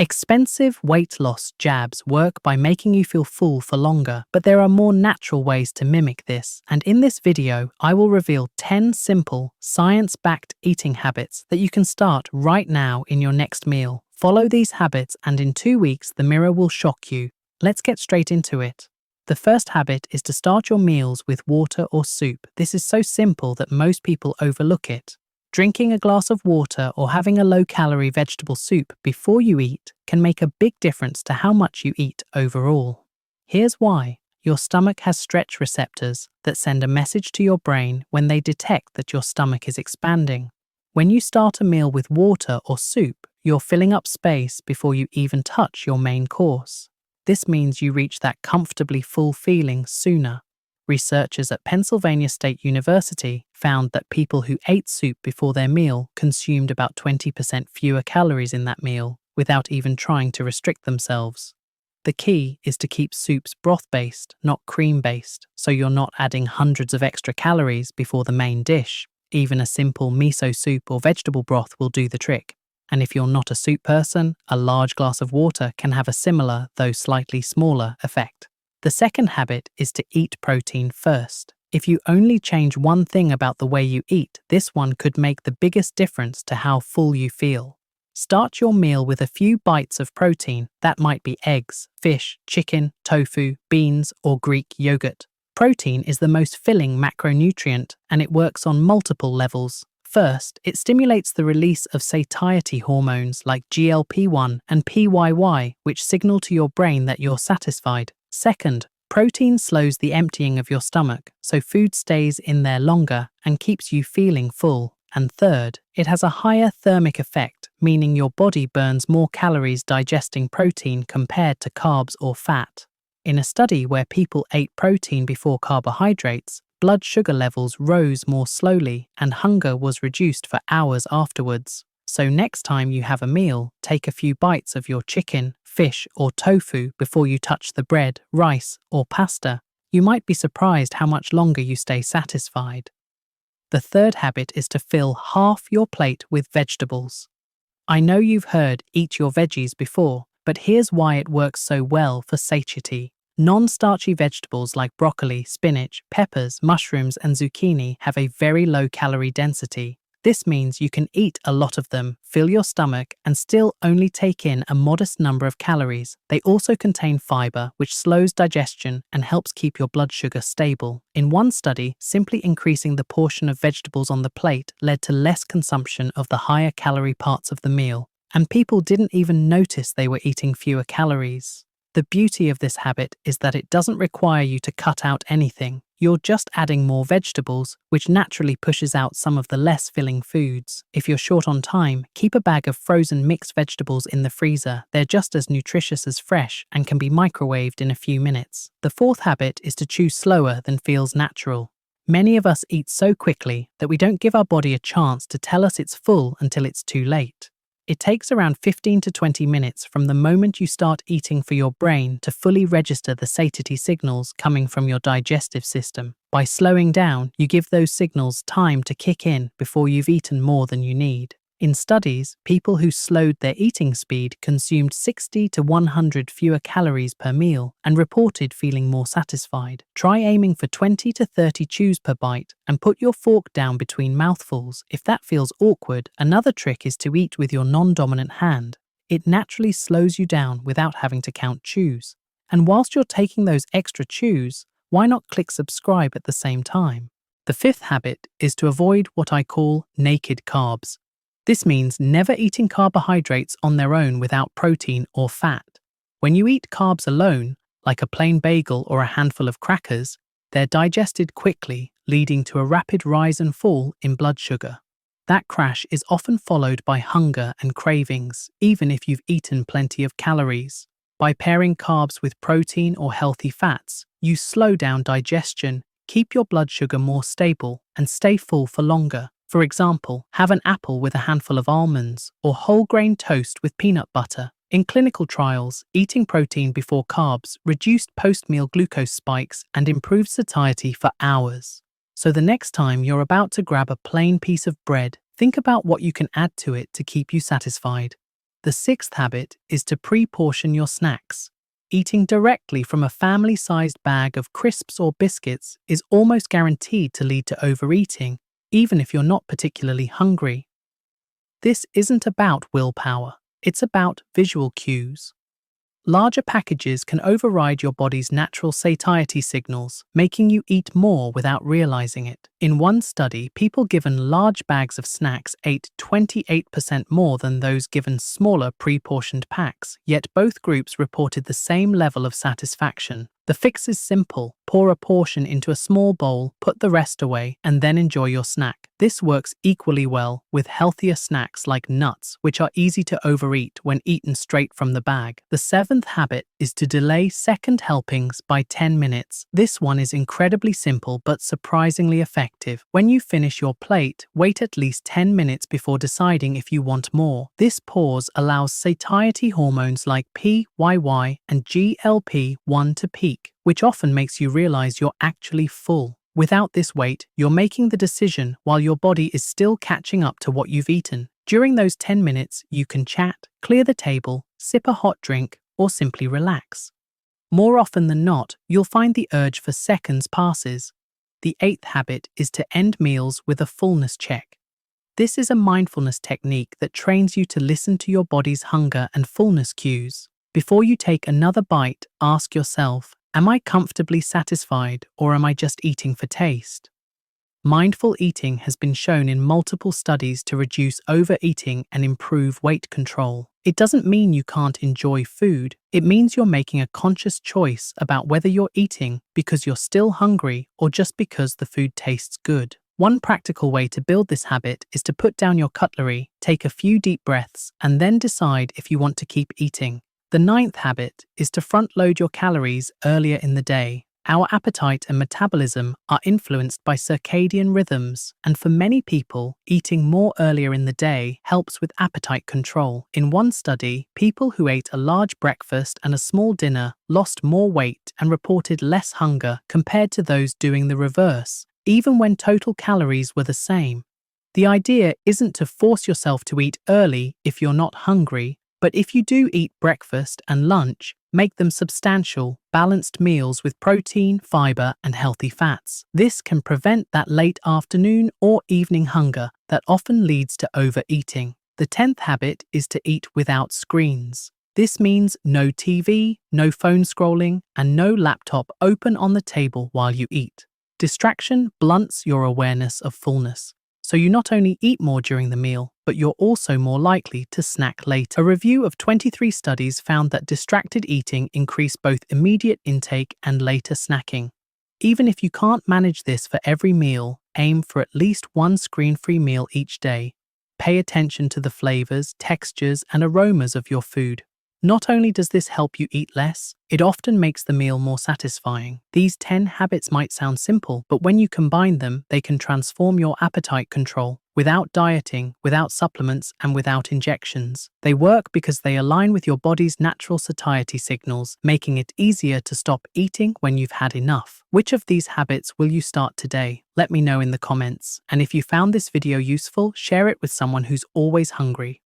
Expensive weight loss jabs work by making you feel full for longer, but there are more natural ways to mimic this, and in this video, I will reveal 10 simple, science-backed eating habits that you can start right now in your next meal. Follow these habits and in 2 weeks, the mirror will shock you. Let's get straight into it. The first habit is to start your meals with water or soup. This is so simple that most people overlook it. Drinking a glass of water or having a low-calorie vegetable soup before you eat can make a big difference to how much you eat overall. Here's why. Your stomach has stretch receptors that send a message to your brain when they detect that your stomach is expanding. When you start a meal with water or soup, you're filling up space before you even touch your main course. This means you reach that comfortably full feeling sooner. Researchers at Pennsylvania State University found that people who ate soup before their meal consumed about 20% fewer calories in that meal without even trying to restrict themselves. The key is to keep soups broth-based, not cream-based, so you're not adding hundreds of extra calories before the main dish. Even a simple miso soup or vegetable broth will do the trick. And if you're not a soup person, a large glass of water can have a similar, though slightly smaller, effect. The second habit is to eat protein first. If you only change one thing about the way you eat, this one could make the biggest difference to how full you feel. Start your meal with a few bites of protein. That might be eggs, fish, chicken, tofu, beans, or Greek yogurt. Protein is the most filling macronutrient, and it works on multiple levels. First, it stimulates the release of satiety hormones like GLP-1 and PYY, which signal to your brain that you're satisfied. Second, protein slows the emptying of your stomach, so food stays in there longer and keeps you feeling full. And third, it has a higher thermic effect, meaning your body burns more calories digesting protein compared to carbs or fat. In a study where people ate protein before carbohydrates, blood sugar levels rose more slowly and hunger was reduced for hours afterwards. So next time you have a meal, take a few bites of your chicken, fish, or tofu before you touch the bread, rice, or pasta. You might be surprised how much longer you stay satisfied. The third habit is to fill half your plate with vegetables. I know you've heard eat your veggies before, but here's why it works so well for satiety. Non-starchy vegetables like broccoli, spinach, peppers, mushrooms, and zucchini have a very low calorie density. This means you can eat a lot of them, fill your stomach, and still only take in a modest number of calories. They also contain fiber, which slows digestion and helps keep your blood sugar stable. In one study, simply increasing the portion of vegetables on the plate led to less consumption of the higher calorie parts of the meal, and people didn't even notice they were eating fewer calories. The beauty of this habit is that it doesn't require you to cut out anything. You're just adding more vegetables, which naturally pushes out some of the less filling foods. If you're short on time, keep a bag of frozen mixed vegetables in the freezer. They're just as nutritious as fresh and can be microwaved in a few minutes. The fourth habit is to chew slower than feels natural. Many of us eat so quickly that we don't give our body a chance to tell us it's full until it's too late. It takes around 15 to 20 minutes from the moment you start eating for your brain to fully register the satiety signals coming from your digestive system. By slowing down, you give those signals time to kick in before you've eaten more than you need. In studies, people who slowed their eating speed consumed 60 to 100 fewer calories per meal and reported feeling more satisfied. Try aiming for 20 to 30 chews per bite and put your fork down between mouthfuls. If that feels awkward, another trick is to eat with your non-dominant hand. It naturally slows you down without having to count chews. And whilst you're taking those extra chews, why not click subscribe at the same time? The fifth habit is to avoid what I call naked carbs. This means never eating carbohydrates on their own without protein or fat. When you eat carbs alone, like a plain bagel or a handful of crackers, they're digested quickly, leading to a rapid rise and fall in blood sugar. That crash is often followed by hunger and cravings, even if you've eaten plenty of calories. By pairing carbs with protein or healthy fats, you slow down digestion, keep your blood sugar more stable, and stay full for longer. For example, have an apple with a handful of almonds or whole grain toast with peanut butter. In clinical trials, eating protein before carbs reduced post-meal glucose spikes and improved satiety for hours. So the next time you're about to grab a plain piece of bread, think about what you can add to it to keep you satisfied. The sixth habit is to pre-portion your snacks. Eating directly from a family-sized bag of crisps or biscuits is almost guaranteed to lead to overeating, even if you're not particularly hungry. This isn't about willpower, it's about visual cues. Larger packages can override your body's natural satiety signals, making you eat more without realizing it. In one study, people given large bags of snacks ate 28% more than those given smaller pre-portioned packs, yet both groups reported the same level of satisfaction. The fix is simple. Pour a portion into a small bowl, put the rest away, and then enjoy your snack. This works equally well with healthier snacks like nuts, which are easy to overeat when eaten straight from the bag. The seventh habit is to delay second helpings by 10 minutes. This one is incredibly simple but surprisingly effective. When you finish your plate, wait at least 10 minutes before deciding if you want more. This pause allows satiety hormones like PYY and GLP-1 to peak, which often makes you realize you're actually full. Without this wait, you're making the decision while your body is still catching up to what you've eaten. During those 10 minutes, you can chat, clear the table, sip a hot drink, or simply relax. More often than not, you'll find the urge for seconds passes. The eighth habit is to end meals with a fullness check. This is a mindfulness technique that trains you to listen to your body's hunger and fullness cues. Before you take another bite, ask yourself, am I comfortably satisfied or am I just eating for taste? Mindful eating has been shown in multiple studies to reduce overeating and improve weight control. It doesn't mean you can't enjoy food. It means you're making a conscious choice about whether you're eating because you're still hungry or just because the food tastes good. One practical way to build this habit is to put down your cutlery, take a few deep breaths, and then decide if you want to keep eating. The ninth habit is to front-load your calories earlier in the day. Our appetite and metabolism are influenced by circadian rhythms, and for many people, eating more earlier in the day helps with appetite control. In one study, people who ate a large breakfast and a small dinner lost more weight and reported less hunger compared to those doing the reverse, even when total calories were the same. The idea isn't to force yourself to eat early if you're not hungry, but if you do eat breakfast and lunch, make them substantial, balanced meals with protein, fiber, and healthy fats. This can prevent that late afternoon or evening hunger that often leads to overeating. The 10th habit is to eat without screens. This means no TV, no phone scrolling, and no laptop open on the table while you eat. Distraction blunts your awareness of fullness, so you not only eat more during the meal, but you're also more likely to snack later. A review of 23 studies found that distracted eating increased both immediate intake and later snacking. Even if you can't manage this for every meal, aim for at least one screen-free meal each day. Pay attention to the flavors, textures, and aromas of your food. Not only does this help you eat less, it often makes the meal more satisfying. These 10 habits might sound simple, but when you combine them, they can transform your appetite control. Without dieting, without supplements, and without injections. They work because they align with your body's natural satiety signals, making it easier to stop eating when you've had enough. Which of these habits will you start today? Let me know in the comments. And if you found this video useful, share it with someone who's always hungry.